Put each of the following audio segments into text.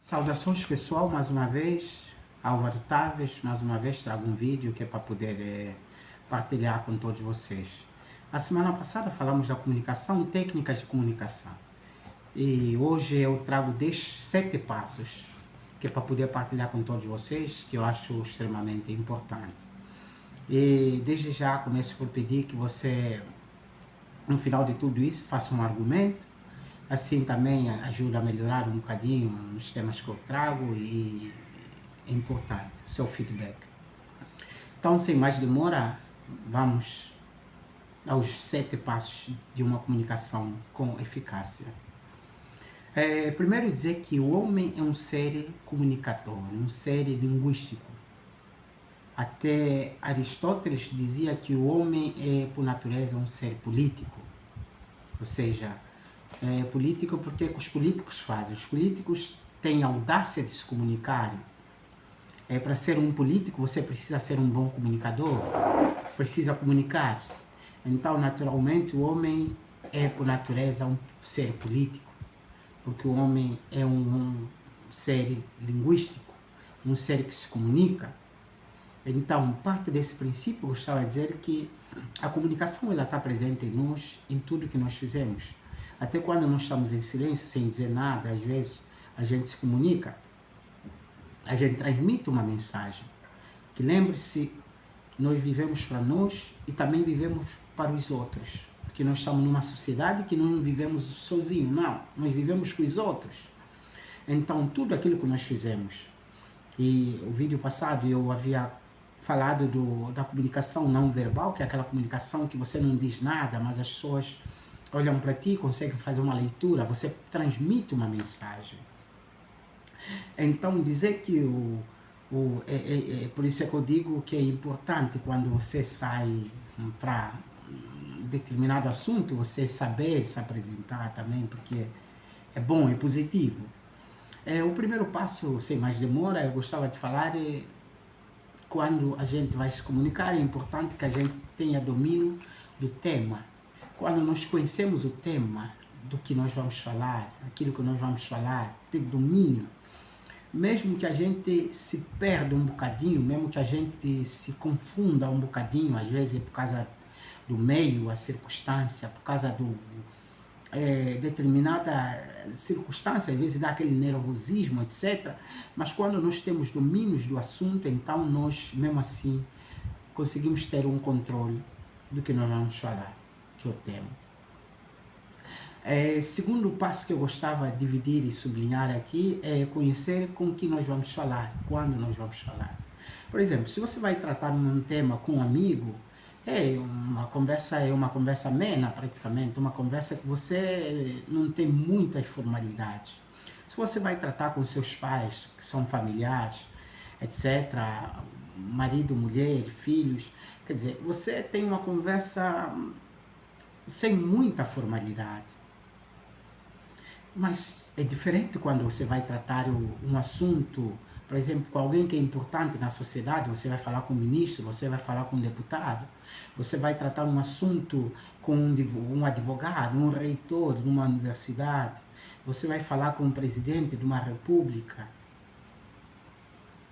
Saudações pessoal, mais uma vez, Álvaro Taves, mais uma vez trago um vídeo que é para poder partilhar com todos vocês. A semana passada falamos da comunicação, técnicas de comunicação. E hoje eu trago 7 passos que é para poder partilhar com todos vocês, que eu acho extremamente importante. E desde já começo por pedir que você, no final de tudo isso, faça um argumento. Assim também ajuda a melhorar um bocadinho nos temas que eu trago e é importante o seu feedback. Então, sem mais demora, vamos aos 7 passos de uma comunicação com eficácia. Primeiro dizer que o homem é um ser comunicador, um ser linguístico. Até Aristóteles dizia que o homem é, por natureza, um ser político. Ou seja, político porque é que os políticos fazem? Os políticos têm a audácia de se comunicarem. Para ser um político, você precisa ser um bom comunicador, precisa comunicar-se. Então, naturalmente, o homem é, por natureza, um ser político, porque o homem é um ser linguístico, um ser que se comunica. Então, parte desse princípio, eu gostava de dizer que a comunicação ela está presente em nós, em tudo que nós fizemos. Até quando nós estamos em silêncio, sem dizer nada, às vezes a gente se comunica, a gente transmite uma mensagem. Que lembre-se, nós vivemos para nós e também vivemos para os outros. Porque nós estamos numa sociedade que não vivemos sozinhos, não. Nós vivemos com os outros. Então, tudo aquilo que nós fizemos. E o vídeo passado eu havia falado da comunicação não verbal, que é aquela comunicação que você não diz nada, mas as pessoas olham para ti, conseguem fazer uma leitura, você transmite uma mensagem. Então, dizer que por isso é que eu digo que é importante quando você sai para determinado assunto, você saber se apresentar também, porque é bom, é positivo. O primeiro passo, sem mais demora, eu gostava de falar, quando a gente vai se comunicar, é importante que a gente tenha domínio do tema. Quando nós conhecemos o tema do que nós vamos falar, aquilo que nós vamos falar, ter domínio, mesmo que a gente se perda um bocadinho, mesmo que a gente se confunda um bocadinho, às vezes é por causa do meio, a circunstância, por causa do determinada circunstância, às vezes dá aquele nervosismo, etc. Mas quando nós temos domínios do assunto, então nós, mesmo assim, conseguimos ter um controle do que nós vamos falar, que é o tema. Segundo passo que eu gostava de dividir e sublinhar aqui é conhecer com que nós vamos falar, quando nós vamos falar. Por exemplo, se você vai tratar um tema com um amigo, é uma conversa amena praticamente, uma conversa que você não tem muitas formalidades. Se você vai tratar com seus pais, que são familiares, etc., marido, mulher, filhos, quer dizer, você tem uma conversa sem muita formalidade. Mas é diferente quando você vai tratar um assunto, por exemplo, com alguém que é importante na sociedade, você vai falar com o ministro, você vai falar com um deputado, você vai tratar um assunto com um advogado, um reitor de uma universidade, você vai falar com o presidente de uma república.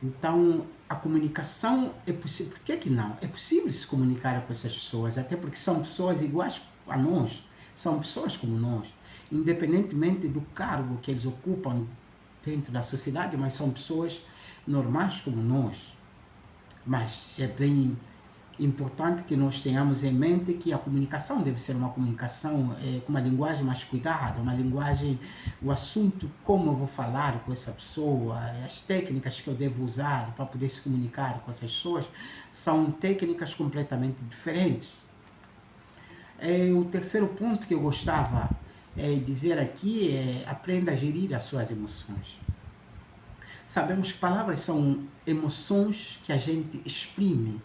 Então, a comunicação é possível. Por que não? É possível se comunicar com essas pessoas, até porque são pessoas iguais a nós, são pessoas como nós, independentemente do cargo que eles ocupam dentro da sociedade, mas são pessoas normais como nós. Mas é bem importante que nós tenhamos em mente que a comunicação deve ser uma comunicação com uma linguagem mais cuidada, uma linguagem, o assunto, como eu vou falar com essa pessoa, as técnicas que eu devo usar para poder se comunicar com essas pessoas, são técnicas completamente diferentes. O terceiro ponto que eu gostava de dizer aqui é aprenda a gerir as suas emoções. Sabemos que palavras são emoções que a gente exprime.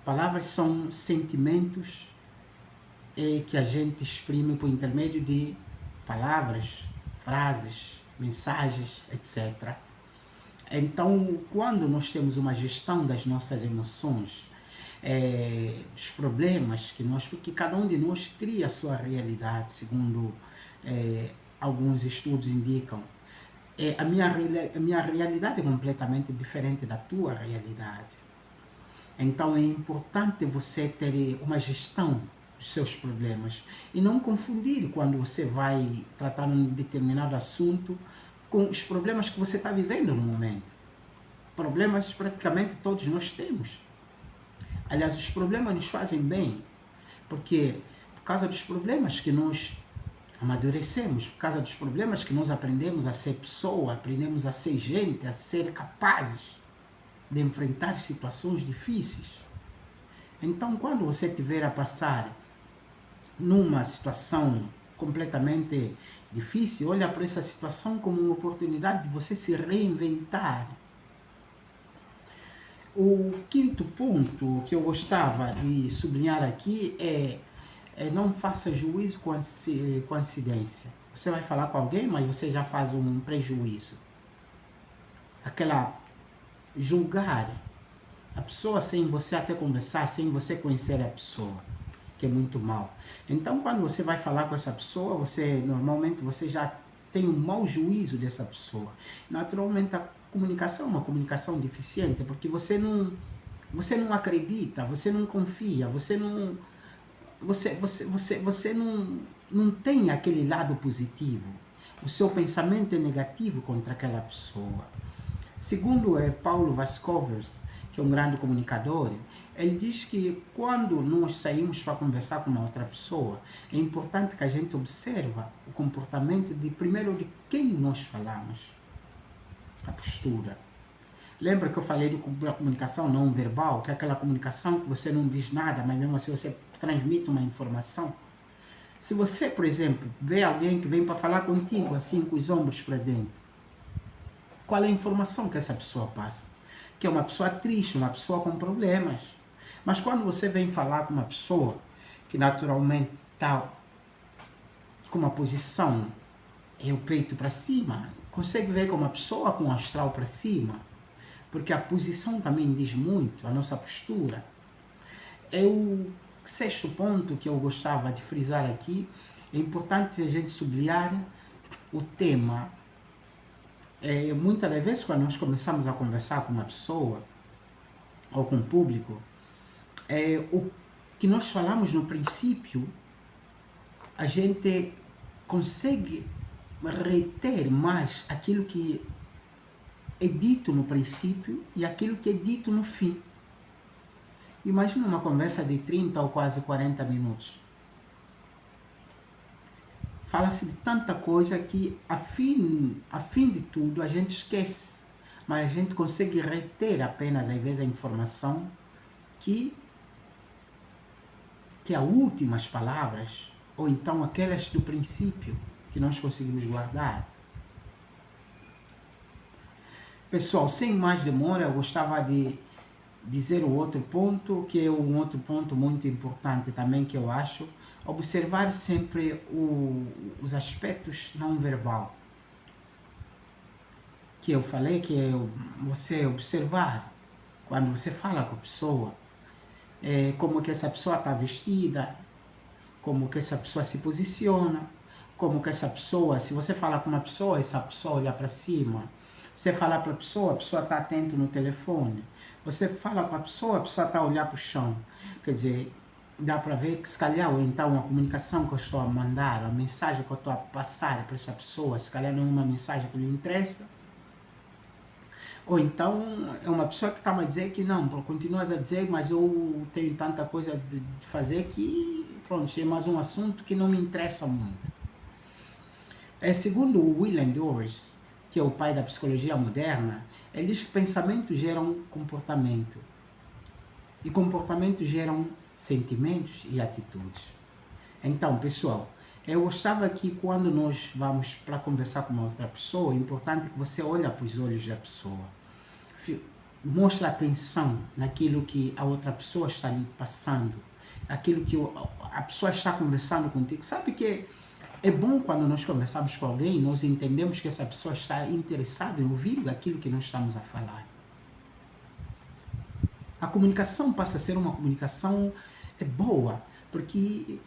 Palavras são sentimentos que a gente exprime por intermédio de palavras, frases, mensagens, etc. Então, quando nós temos uma gestão das nossas emoções, dos problemas porque cada um de nós cria a sua realidade, segundo alguns estudos indicam. a minha realidade é completamente diferente da tua realidade. Então é importante você ter uma gestão dos seus problemas e não confundir quando você vai tratar um determinado assunto com os problemas que você está vivendo no momento. Problemas praticamente todos nós temos. Aliás, os problemas nos fazem bem, porque por causa dos problemas que nós amadurecemos, por causa dos problemas que nós aprendemos a ser pessoa, aprendemos a ser gente, a ser capazes de enfrentar situações difíceis. Então, quando você estiver a passar numa situação completamente difícil, olha para essa situação como uma oportunidade de você se reinventar. O quinto ponto que eu gostava de sublinhar aqui é não faça juízo com coincidência. Você vai falar com alguém, mas você já faz um prejuízo. Aquela julgar a pessoa sem você até conversar, sem você conhecer a pessoa, que é muito mal. Então, quando você vai falar com essa pessoa, normalmente você já tem um mau juízo dessa pessoa. Naturalmente, a comunicação é uma comunicação deficiente, porque você não acredita, você não confia, você não tem aquele lado positivo. O seu pensamento é negativo contra aquela pessoa. Segundo Paulo Vasconcelos, que é um grande comunicador, ele diz que quando nós saímos para conversar com uma outra pessoa, é importante que a gente observe o comportamento primeiro de quem nós falamos, a postura. Lembra que eu falei da comunicação não verbal, que é aquela comunicação que você não diz nada, mas mesmo assim você transmite uma informação? Se você, por exemplo, vê alguém que vem para falar contigo, assim, com os ombros para dentro, qual é a informação que essa pessoa passa? Que é uma pessoa triste, uma pessoa com problemas. Mas quando você vem falar com uma pessoa que naturalmente está com uma posição, o peito para cima, consegue ver com uma pessoa com o astral para cima, porque a posição também diz muito, a nossa postura. É o sexto ponto que eu gostava de frisar aqui. É importante a gente sublinhar o tema. Muitas das vezes, quando nós começamos a conversar com uma pessoa ou com o público, o que nós falamos no princípio, a gente consegue reter mais aquilo que é dito no princípio e aquilo que é dito no fim. Imagina uma conversa de 30 ou quase 40 minutos. Fala-se de tanta coisa que, a fim de tudo, a gente esquece. Mas a gente consegue reter apenas, às vezes, a informação que as últimas palavras, ou então aquelas do princípio, que nós conseguimos guardar. Pessoal, sem mais demora, eu gostava de dizer o outro ponto, que é um outro ponto muito importante também, que eu acho, observar sempre os aspectos não verbal. Que eu falei que é você observar, quando você fala com a pessoa, como que essa pessoa está vestida, como que essa pessoa se posiciona, como que essa pessoa, se você falar com uma pessoa, essa pessoa olha para cima. Você falar para a pessoa está atento no telefone. Você fala com a pessoa está a olhar para o chão. Quer dizer, dá para ver que se calhar, ou então a comunicação que eu estou a mandar, a mensagem que eu estou a passar para essa pessoa, se calhar não é uma mensagem que lhe interessa. Ou então é uma pessoa que está a dizer que não, continuas a dizer, mas eu tenho tanta coisa de fazer que, pronto, é mais um assunto que não me interessa muito. Segundo o William James, que é o pai da psicologia moderna, ele diz que pensamentos geram comportamento. E comportamentos geram sentimentos e atitudes. Então, pessoal, eu gostava que quando nós vamos para conversar com uma outra pessoa, é importante que você olhe para os olhos da pessoa. Mostre atenção naquilo que a outra pessoa está lhe passando. Aquilo que a pessoa está conversando contigo. Sabe que é bom quando nós conversamos com alguém, nós entendemos que essa pessoa está interessada em ouvir aquilo que nós estamos a falar. A comunicação passa a ser uma comunicação boa, porque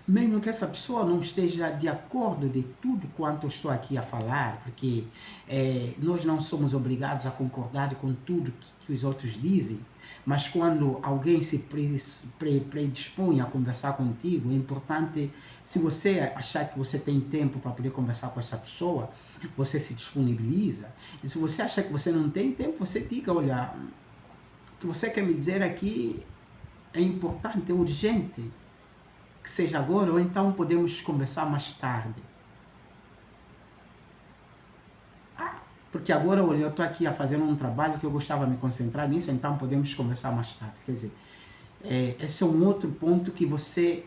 mesmo que essa pessoa não esteja de acordo de tudo quanto eu estou aqui a falar, porque nós não somos obrigados a concordar com tudo que os outros dizem, mas quando alguém se predispõe a conversar contigo, é importante, se você achar que você tem tempo para poder conversar com essa pessoa, você se disponibiliza. E se você achar que você não tem tempo, você diga, olha, o que você quer me dizer aqui é importante, é urgente, que seja agora, ou então podemos conversar mais tarde. Porque agora, olha, eu estou aqui a fazer um trabalho que eu gostava de me concentrar nisso, então podemos conversar mais tarde. Quer dizer, esse é um outro ponto que você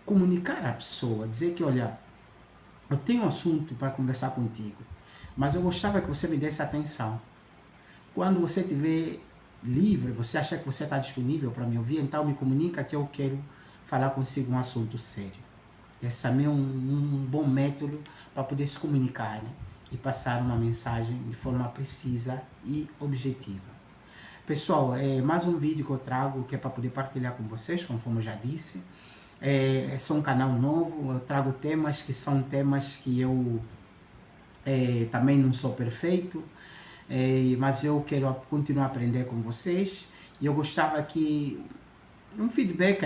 comunicar à pessoa, dizer que, olha, eu tenho um assunto para conversar contigo, mas eu gostava que você me desse atenção. Quando você estiver livre, você achar que você está disponível para me ouvir, então me comunica que eu quero falar consigo um assunto sério. Esse também é um bom método para poder se comunicar, né? E passar uma mensagem de forma precisa e objetiva. Pessoal, mais um vídeo que eu trago que é para poder partilhar com vocês, conforme eu já disse. É só um canal novo, eu trago temas que são temas que eu também não sou perfeito, mas eu quero continuar a aprender com vocês. E eu gostava que um feedback aí